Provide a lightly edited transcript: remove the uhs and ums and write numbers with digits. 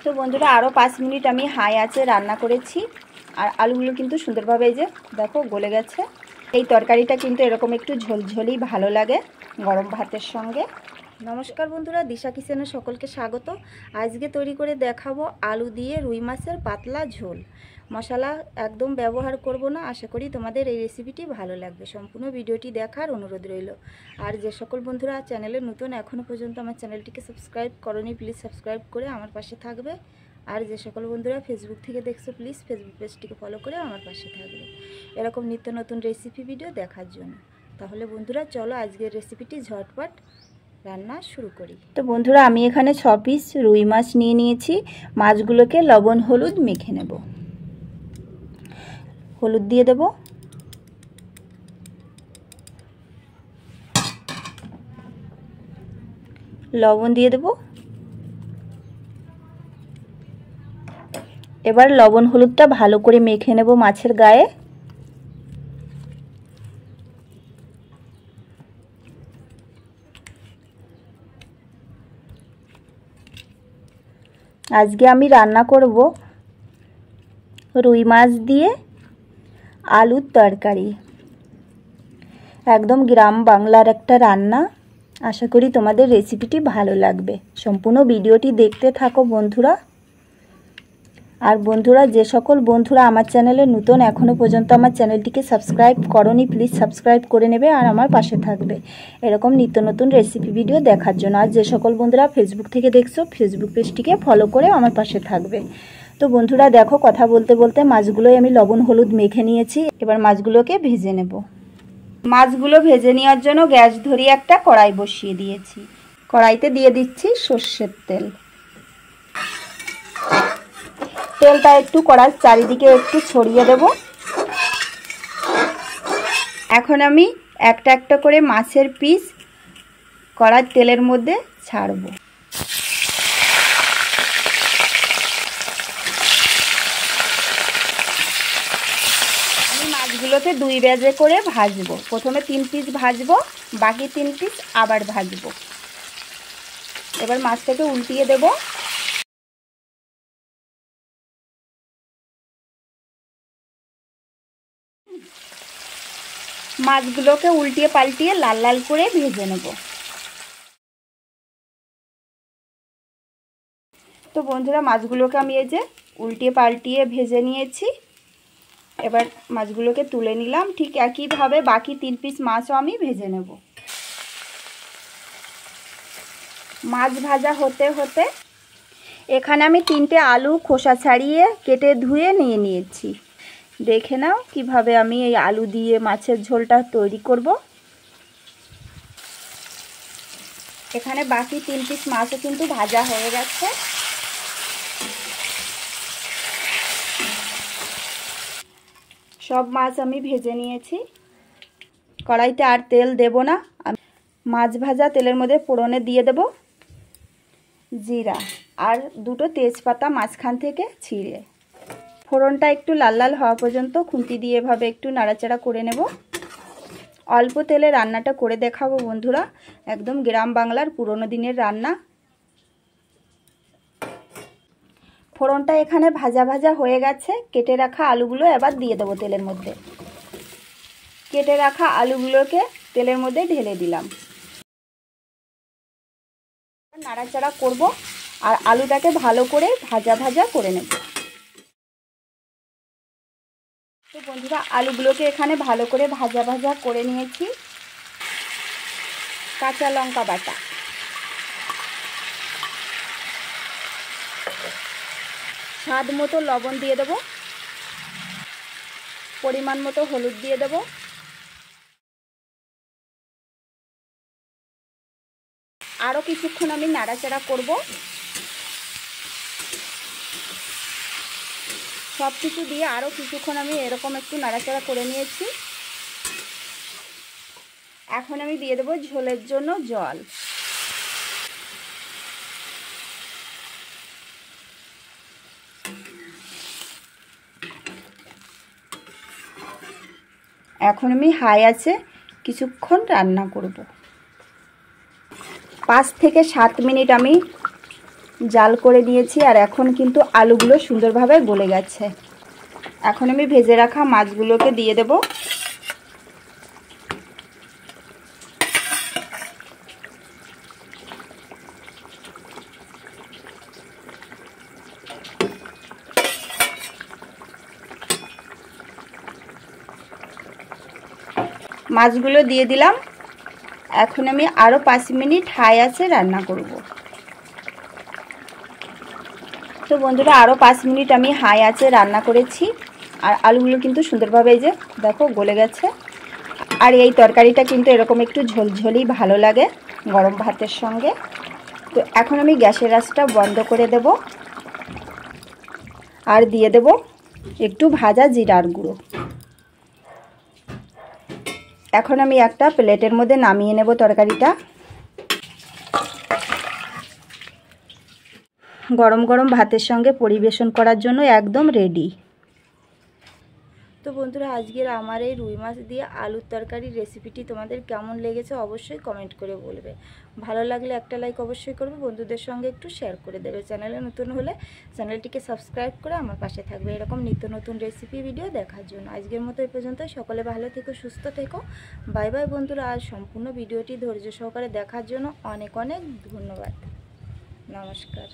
তো বন্ধুরা আরও 5 মিনিট আমি হাই আঁচে রান্না করেছি। আর আলুগুলো কিন্তু সুন্দরভাবে এই যে দেখো গলে গেছে। এই তরকারিটা কিন্তু এরকম একটু ঝোলঝোলই ভালো লাগে গরম ভাতের সঙ্গে। নমস্কার বন্ধুরা, দিশা কিচেনে সকলকে স্বাগত। আজকে তৈরি করে দেখাবো আলু দিয়ে রুই মাছের পাতলা ঝোল। মশলা একদম ব্যবহার করব না। আশা করি তোমাদের এই রেসিপিটি ভালো লাগবে। সম্পূর্ণ ভিডিওটি দেখার অনুরোধ রইল। আর যে সকল বন্ধুরা চ্যানেলে নতুন এখনও পর্যন্ত আমার চ্যানেলটিকে সাবস্ক্রাইব করোনি, প্লিজ সাবস্ক্রাইব করে আমার পাশে থাকবে। আর যে সকল বন্ধুরা ফেসবুক থেকে দেখছো, প্লিজ ফেসবুক পেজটিকে ফলো করে আমার পাশে থাকবে এরকম নিত্য নতুন রেসিপি ভিডিও দেখার জন্য। তাহলে বন্ধুরা চলো আজকের রেসিপিটি ঝটপট রান্না শুরু করি। তো বন্ধুরা আমি এখানে 6 পিস রুই মাছ নিয়ে নিয়েছি। মাছগুলোকে লবণ হলুদ মেখে নেব। হলুদ দিয়ে দেব, লবণ দিয়ে দেব। এবার লবণ হলুদটা ভালো করে মেখে নেব মাছের গায়ে। আজকে আমি রান্না করব রুই মাছ দিয়ে আলুর তরকারি। একদম গ্রাম বাংলার একটা রান্না। আশা করি তোমাদের রেসিপিটি ভালো লাগবে। সম্পূর্ণ ভিডিওটি দেখতে থাকো বন্ধুরা। আর বন্ধুরা যে সকল বন্ধুরা আমার চ্যানেলে নতুন এখনও পর্যন্ত আমার চ্যানেলটিকে সাবস্ক্রাইব করোনি, প্লিজ সাবস্ক্রাইব করে নেবে আর আমার পাশে থাকবে এরকম নিত্য নতুন রেসিপি ভিডিও দেখার জন্য। আর যে সকল বন্ধুরা ফেসবুক থেকে দেখছো, ফেসবুক পেজটিকে ফলো করে আমার পাশে থাকবে। তো বন্ধুরা দেখো কথা বলতে বলতে মাছগুলোই আমি লবণ হলুদ মেখে নিয়েছি। এবার মাছগুলোকে ভেজে নেব। মাছগুলো ভেজে নেওয়ার জন্য গ্যাস ধরিয়ে একটা কড়াই বসিয়ে দিয়েছি। কড়াইতে দিয়ে দিচ্ছি সর্ষের তেল। তেলটা একটু কড়াইয়ের চারিদিকে একটু ছড়িয়ে দেব। এখন আমি একটা একটা করে মাছের পিস কড়াইয়ের তেলের মধ্যে ছাড়ব। আমি মাছগুলোকে 2 ব্যাচে করে ভাজবো। প্রথমে 3 পিস ভাজবো, বাকি 3 পিস আবার ভাজবো। এবার মাছটাকে উল্টিয়ে দেব। মাছগুলোকে উল্টিয়ে পাল্টিয়ে লাল লাল করে ভেজে নেব। তো বন্ধুরা মাছগুলোকে আমি এই যে উল্টিয়ে পাল্টিয়ে ভেজে নিয়েছি। এবার মাছগুলোকে তুলে নিলাম। ঠিক একইভাবে বাকি 3 পিস মাছও আমি ভেজে নেব। মাছ ভাজা হতে হতে এখানে আমি 3টে আলু খোসা ছাড়িয়ে কেটে ধুয়ে নিয়ে নিয়েছি। দেখে নাও কিভাবে আমি এই আলু দিয়ে মাছের ঝোলটা তৈরি করব। এখানে বাকি 3 পিস মাছও কিন্তু ভাজা হয়ে গেছে। সব মাছ আমি ভেজে নিয়েছি। কড়াইতে আর তেল দেব না। মাছ ভাজা তেলের মধ্যে ফোড়নে দিয়ে দেব জিরা আর 2টো তেজপাতা মাঝখান থেকে ছিঁড়ে। ফোড়নটা একটু লাল লাল হওয়া পর্যন্ত খুন্তি দিয়ে এভাবে একটু নাড়াচাড়া করে নেব। অল্প তেলে রান্নাটা করে দেখাবো বন্ধুরা। একদম গ্রাম বাংলার পুরনো দিনের রান্না। ফোড়নটা এখানে ভাজা ভাজা হয়ে গেছে। কেটে রাখা আলুগুলো এবার দিয়ে দেবো তেলের মধ্যে। কেটে রাখা আলুগুলোকে তেলের মধ্যে ঢেলে দিলাম। নাড়াচাড়া করব আর আলুটাকে ভালো করে ভাজা ভাজা করে নেব। তো বন্ধুরা আলুগুলোকে এখানে ভালো করে ভাজা ভাজা করে নিয়েছি। কাঁচা লঙ্কা বাটা, স্বাদ মতো লবণ দিয়ে দেব, পরিমাণ মতো হলুদ দিয়ে দেব, আরও কিছুক্ষণ আমি নাড়াচাড়া করব। সব কিছু দিয়ে আরও কিছুক্ষণ আমি এরকম একটু নাড়াচাড়া করে নিয়েছি। এখন আমি দিয়ে দেবো ঝোলের জন্য জল। এখন আমি হাই আছে কিছুক্ষণ রান্না করব। 5 থেকে 7 মিনিট আমি জাল করে নিয়েছি আর এখন কিন্তু আলুগুলো সুন্দরভাবে গলে গেছে। এখন আমি ভেজে রাখা মাছগুলোকে দিয়ে দেব। মাছগুলো দিয়ে দিলাম। এখন আমি আরও 5 মিনিট হাই আঁচে রান্না করব। তো বন্ধুরা আরও 5 মিনিট আমি হাই আঁচে রান্না করেছি আর আলুগুলো কিন্তু সুন্দরভাবে এই যে দেখো গলে গেছে। আর এই তরকারিটা কিন্তু এরকম একটু ঝোলঝোলই ভালো লাগে গরম ভাতের সঙ্গে। তো এখন আমি গ্যাসের আঁচটা বন্ধ করে দেব আর দিয়ে দেব একটু ভাজা জিরার গুঁড়ো। এখন আমি একটা প্লেটের মধ্যে নামিয়ে নেব তরকারিটা। গরম গরম ভাতের সঙ্গে পরিবেশন করার জন্য একদম রেডি। তো বন্ধুরা আজকের আমার এই রুই মাছ দিয়ে আলুর তরকারির রেসিপিটি তোমাদের কেমন লেগেছে অবশ্যই কমেন্ট করে বলবে। ভালো লাগলে একটা লাইক অবশ্যই করবে, বন্ধুদের সঙ্গে একটু শেয়ার করে দেবে। চ্যানেলে নতুন হলে চ্যানেলটিকে সাবস্ক্রাইব করে আমার পাশে থাকবে এরকম নিত্য নতুন রেসিপি ভিডিও দেখার জন্য। আজকের মতো এই পর্যন্ত। সকলে ভালো থেকো, সুস্থ থেকো। বাই বাই বন্ধুরা। আর সম্পূর্ণ ভিডিওটি ধৈর্য সহকারে দেখার জন্য অনেক অনেক ধন্যবাদ। নমস্কার।